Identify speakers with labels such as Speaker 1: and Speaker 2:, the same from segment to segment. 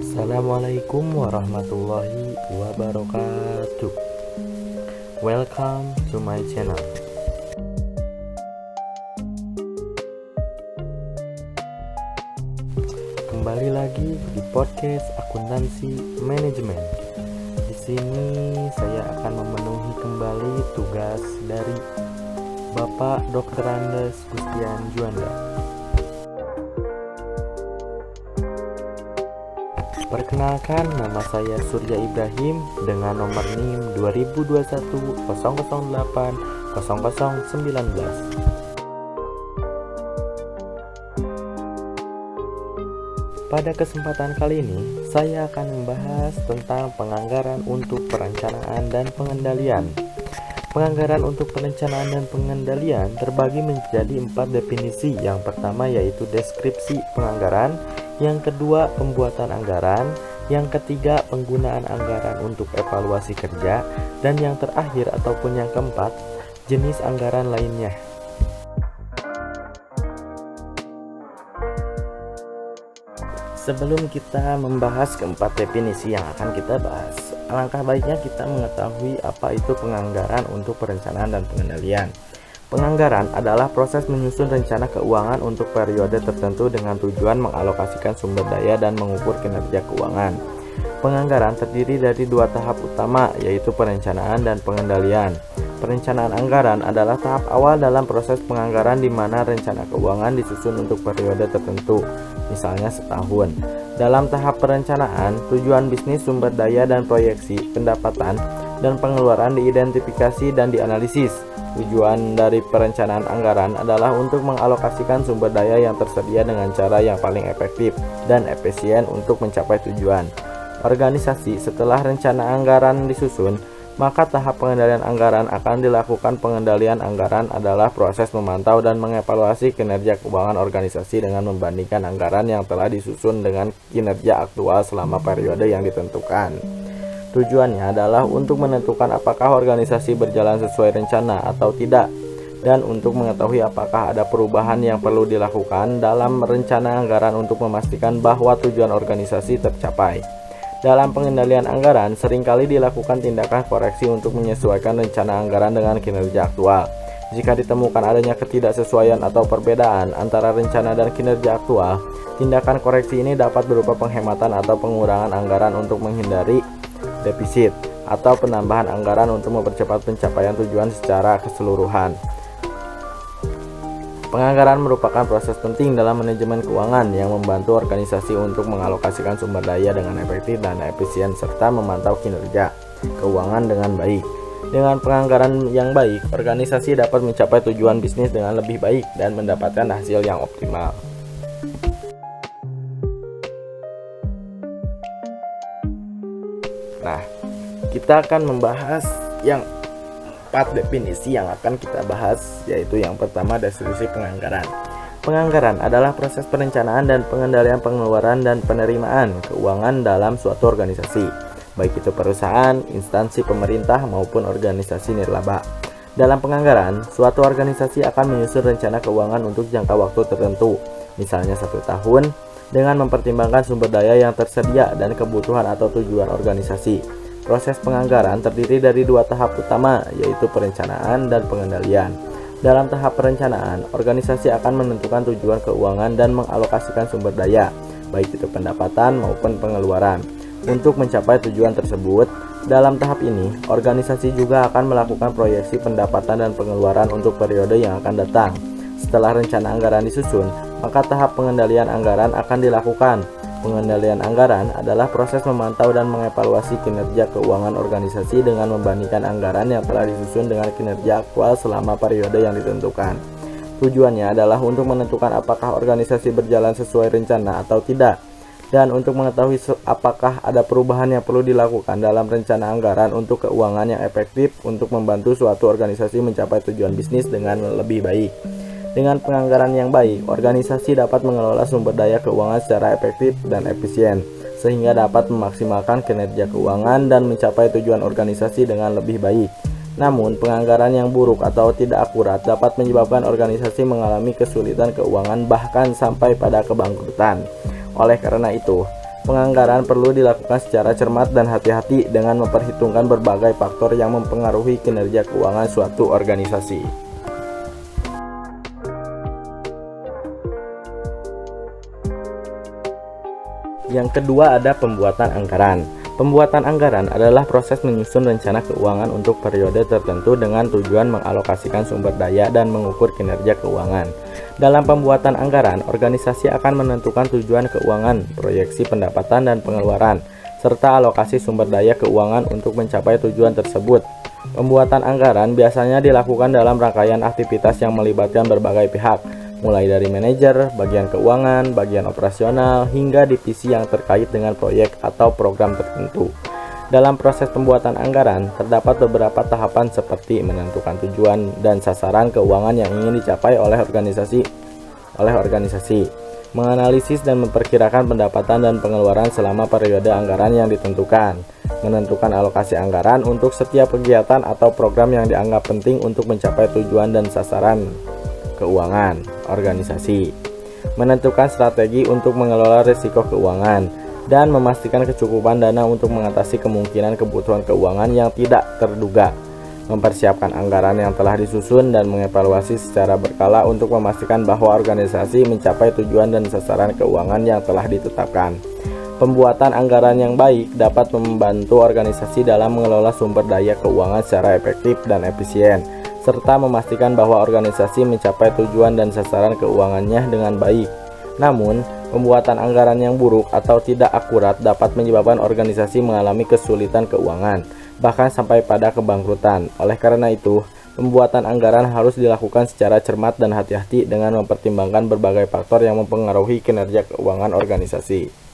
Speaker 1: Assalamualaikum warahmatullahi wabarakatuh. Welcome to my channel. Kembali lagi di podcast akuntansi manajemen. Di sini saya akan memenuhi kembali tugas dari Bapak Dr. Andes Gustian Juanda. Perkenalkan, nama saya Surya Ibrahim dengan nomor NIM 2021 008 0019. Pada kesempatan kali ini, saya akan membahas tentang penganggaran untuk perencanaan dan pengendalian. Penganggaran untuk perencanaan dan pengendalian terbagi menjadi 4 definisi. Yang pertama yaitu deskripsi penganggaran, yang kedua pembuatan anggaran, yang ketiga penggunaan anggaran untuk evaluasi kerja, dan yang terakhir ataupun yang keempat jenis anggaran lainnya. Sebelum kita membahas keempat definisi yang akan kita bahas, alangkah baiknya kita mengetahui apa itu penganggaran untuk perencanaan dan pengendalian. Penganggaran adalah proses menyusun rencana keuangan untuk periode tertentu dengan tujuan mengalokasikan sumber daya dan mengukur kinerja keuangan. Penganggaran terdiri dari 2 tahap utama, yaitu perencanaan dan pengendalian. Perencanaan anggaran adalah tahap awal dalam proses penganggaran di mana rencana keuangan disusun untuk periode tertentu, misalnya setahun. Dalam tahap perencanaan, tujuan bisnis, sumber daya, dan proyeksi pendapatan dan pengeluaran diidentifikasi dan dianalisis. Tujuan dari perencanaan anggaran adalah untuk mengalokasikan sumber daya yang tersedia dengan cara yang paling efektif dan efisien untuk mencapai tujuan. Organisasi setelah rencana anggaran disusun, maka tahap pengendalian anggaran akan dilakukan. Pengendalian anggaran adalah proses memantau dan mengevaluasi kinerja keuangan organisasi dengan membandingkan anggaran yang telah disusun dengan kinerja aktual selama periode yang ditentukan. Tujuannya adalah untuk menentukan apakah organisasi berjalan sesuai rencana atau tidak, dan untuk mengetahui apakah ada perubahan yang perlu dilakukan dalam rencana anggaran untuk memastikan bahwa tujuan organisasi tercapai. Dalam pengendalian anggaran, seringkali dilakukan tindakan koreksi untuk menyesuaikan rencana anggaran dengan kinerja aktual. Jika ditemukan adanya ketidaksesuaian atau perbedaan antara rencana dan kinerja aktual, tindakan koreksi ini dapat berupa penghematan atau pengurangan anggaran untuk menghindari defisit, atau penambahan anggaran untuk mempercepat pencapaian tujuan secara keseluruhan. Penganggaran merupakan proses penting dalam manajemen keuangan yang membantu organisasi untuk mengalokasikan sumber daya dengan efektif dan efisien serta memantau kinerja keuangan dengan baik. Dengan penganggaran yang baik, organisasi dapat mencapai tujuan bisnis dengan lebih baik dan mendapatkan hasil yang optimal. Nah, kita akan membahas yang 4 definisi yang akan kita bahas, yaitu yang pertama deskripsi penganggaran. Penganggaran adalah proses perencanaan dan pengendalian pengeluaran dan penerimaan keuangan dalam suatu organisasi, baik itu perusahaan, instansi pemerintah maupun organisasi nirlaba. Dalam penganggaran, suatu organisasi akan menyusun rencana keuangan untuk jangka waktu tertentu, misalnya 1 tahun, dengan mempertimbangkan sumber daya yang tersedia dan kebutuhan atau tujuan organisasi. Proses penganggaran terdiri dari 2 tahap utama, yaitu perencanaan dan pengendalian. Dalam tahap perencanaan, organisasi akan menentukan tujuan keuangan dan mengalokasikan sumber daya, baik itu pendapatan maupun pengeluaran, untuk mencapai tujuan tersebut. Dalam tahap ini, organisasi juga akan melakukan proyeksi pendapatan dan pengeluaran untuk periode yang akan datang. Setelah rencana anggaran disusun, maka tahap pengendalian anggaran akan dilakukan. Pengendalian anggaran adalah proses memantau dan mengevaluasi kinerja keuangan organisasi dengan membandingkan anggaran yang telah disusun dengan kinerja aktual selama periode yang ditentukan. Tujuannya adalah untuk menentukan apakah organisasi berjalan sesuai rencana atau tidak, dan untuk mengetahui apakah ada perubahan yang perlu dilakukan dalam rencana anggaran untuk keuangan yang efektif untuk membantu suatu organisasi mencapai tujuan bisnis dengan lebih baik. Dengan penganggaran yang baik, organisasi dapat mengelola sumber daya keuangan secara efektif dan efisien, sehingga dapat memaksimalkan kinerja keuangan dan mencapai tujuan organisasi dengan lebih baik. Namun, penganggaran yang buruk atau tidak akurat dapat menyebabkan organisasi mengalami kesulitan keuangan bahkan sampai pada kebangkrutan. Oleh karena itu, Penganggaran perlu dilakukan secara cermat dan hati-hati dengan memperhitungkan berbagai faktor yang mempengaruhi kinerja keuangan suatu organisasi. Yang kedua ada pembuatan anggaran. Pembuatan anggaran adalah proses menyusun rencana keuangan untuk periode tertentu dengan tujuan mengalokasikan sumber daya dan mengukur kinerja keuangan. Dalam pembuatan anggaran, organisasi akan menentukan tujuan keuangan, proyeksi pendapatan dan pengeluaran, serta alokasi sumber daya keuangan untuk mencapai tujuan tersebut. Pembuatan anggaran biasanya dilakukan dalam rangkaian aktivitas yang melibatkan berbagai pihak, mulai dari manajer, bagian keuangan, bagian operasional, hingga divisi yang terkait dengan proyek atau program tertentu. Dalam proses pembuatan anggaran, terdapat beberapa tahapan seperti menentukan tujuan dan sasaran keuangan yang ingin dicapai oleh organisasi, menganalisis dan memperkirakan pendapatan dan pengeluaran selama periode anggaran yang ditentukan, menentukan alokasi anggaran untuk setiap kegiatan atau program yang dianggap penting untuk mencapai tujuan dan sasaran keuangan organisasi, menentukan strategi untuk mengelola risiko keuangan, dan memastikan kecukupan dana untuk mengatasi kemungkinan kebutuhan keuangan yang tidak terduga, mempersiapkan anggaran yang telah disusun dan mengevaluasi secara berkala untuk memastikan bahwa organisasi mencapai tujuan dan sasaran keuangan yang telah ditetapkan. Pembuatan anggaran yang baik dapat membantu organisasi dalam mengelola sumber daya keuangan secara efektif dan efisien, serta memastikan bahwa organisasi mencapai tujuan dan sasaran keuangannya dengan baik. Namun, pembuatan anggaran yang buruk atau tidak akurat dapat menyebabkan organisasi mengalami kesulitan keuangan, bahkan sampai pada kebangkrutan. Oleh karena itu, pembuatan anggaran harus dilakukan secara cermat dan hati-hati dengan mempertimbangkan berbagai faktor yang mempengaruhi kinerja keuangan organisasi.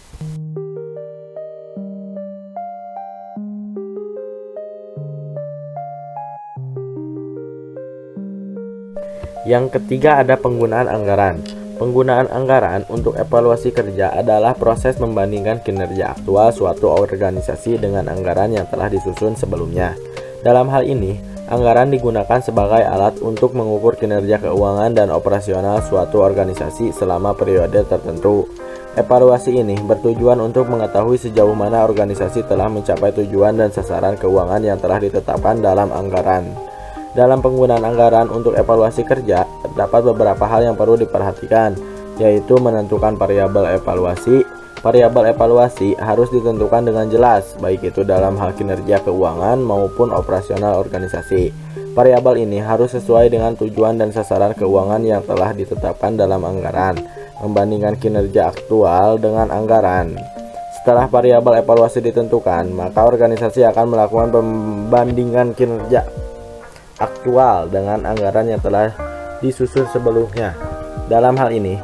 Speaker 1: Yang ketiga ada penggunaan anggaran. Penggunaan anggaran untuk evaluasi kerja adalah proses membandingkan kinerja aktual suatu organisasi dengan anggaran yang telah disusun sebelumnya. Dalam hal ini, anggaran digunakan sebagai alat untuk mengukur kinerja keuangan dan operasional suatu organisasi selama periode tertentu. Evaluasi ini bertujuan untuk mengetahui sejauh mana organisasi telah mencapai tujuan dan sasaran keuangan yang telah ditetapkan dalam anggaran. Dalam penggunaan anggaran untuk evaluasi kerja, terdapat beberapa hal yang perlu diperhatikan, yaitu menentukan variabel evaluasi. Variabel evaluasi harus ditentukan dengan jelas, baik itu dalam hal kinerja keuangan maupun operasional organisasi. Variabel ini harus sesuai dengan tujuan dan sasaran keuangan yang telah ditetapkan dalam anggaran, membandingkan kinerja aktual dengan anggaran. Setelah variabel evaluasi ditentukan, maka organisasi akan melakukan pembandingan kinerja aktual dengan anggaran yang telah disusun sebelumnya. Dalam hal ini,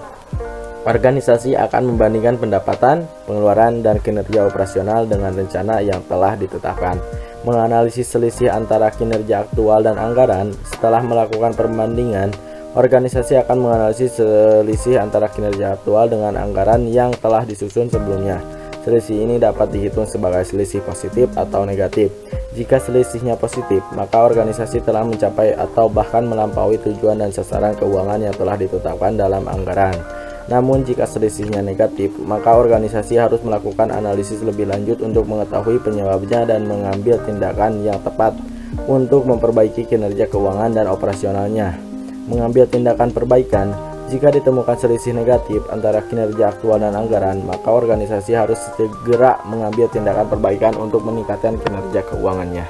Speaker 1: organisasi akan membandingkan pendapatan, pengeluaran, dan kinerja operasional dengan rencana yang telah ditetapkan. Menganalisis selisih antara kinerja aktual dan anggaran. Setelah melakukan perbandingan, organisasi akan menganalisis selisih antara kinerja aktual dengan anggaran yang telah disusun sebelumnya. Selisih ini dapat dihitung sebagai selisih positif atau negatif. Jika selisihnya positif, maka organisasi telah mencapai atau bahkan melampaui tujuan dan sasaran keuangan yang telah ditetapkan dalam anggaran. Namun jika selisihnya negatif, maka organisasi harus melakukan analisis lebih lanjut untuk mengetahui penyebabnya dan mengambil tindakan yang tepat untuk memperbaiki kinerja keuangan dan operasionalnya. Mengambil tindakan perbaikan. Jika ditemukan selisih negatif antara kinerja aktual dan anggaran, maka organisasi harus segera mengambil tindakan perbaikan untuk meningkatkan kinerja keuangannya.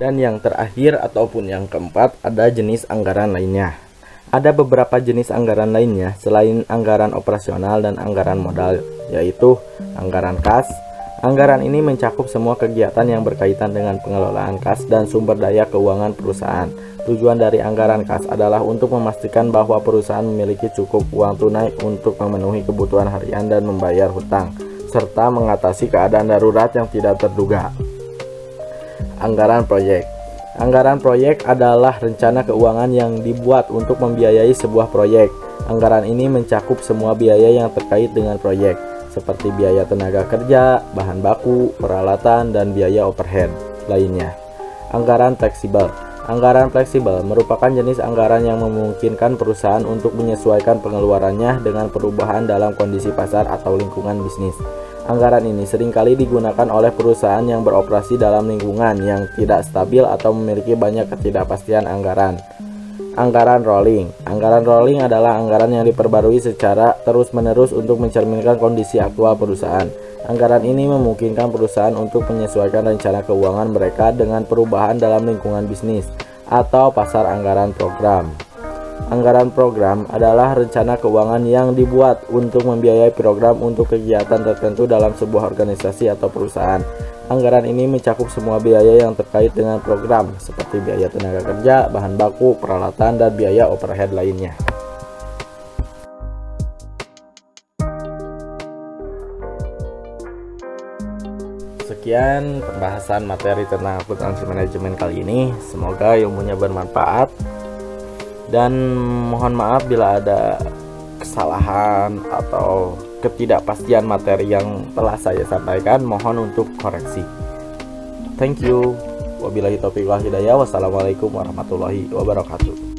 Speaker 1: Dan yang terakhir ataupun yang keempat ada jenis anggaran lainnya. Ada beberapa jenis anggaran lainnya selain anggaran operasional dan anggaran modal, yaitu anggaran kas. Anggaran ini mencakup semua kegiatan yang berkaitan dengan pengelolaan kas dan sumber daya keuangan perusahaan. Tujuan dari anggaran kas adalah untuk memastikan bahwa perusahaan memiliki cukup uang tunai untuk memenuhi kebutuhan harian dan membayar hutang, serta mengatasi keadaan darurat yang tidak terduga. Anggaran proyek. Anggaran proyek adalah rencana keuangan yang dibuat untuk membiayai sebuah proyek. Anggaran ini mencakup semua biaya yang terkait dengan proyek, seperti biaya tenaga kerja, bahan baku, peralatan, dan biaya overhead lainnya. Anggaran fleksibel. Anggaran fleksibel merupakan jenis anggaran yang memungkinkan perusahaan untuk menyesuaikan pengeluarannya dengan perubahan dalam kondisi pasar atau lingkungan bisnis. Anggaran ini seringkali digunakan oleh perusahaan yang beroperasi dalam lingkungan yang tidak stabil atau memiliki banyak ketidakpastian anggaran. Anggaran rolling. Anggaran rolling adalah anggaran yang diperbarui secara terus-menerus untuk mencerminkan kondisi aktual perusahaan. Anggaran ini memungkinkan perusahaan untuk menyesuaikan rencana keuangan mereka dengan perubahan dalam lingkungan bisnis atau pasar. Anggaran program. Anggaran program adalah rencana keuangan yang dibuat untuk membiayai program untuk kegiatan tertentu dalam sebuah organisasi atau perusahaan. Anggaran ini mencakup semua biaya yang terkait dengan program, seperti biaya tenaga kerja, bahan baku, peralatan, dan biaya overhead lainnya. Sekian pembahasan materi tentang akuntansi manajemen kali ini. Semoga ilmunya bermanfaat. Dan mohon maaf bila ada kesalahan atau ketidakpastian materi yang telah saya sampaikan, mohon untuk koreksi. Thank you. Wabillahi taufiq wal hidayah. Wassalamualaikum warahmatullahi wabarakatuh.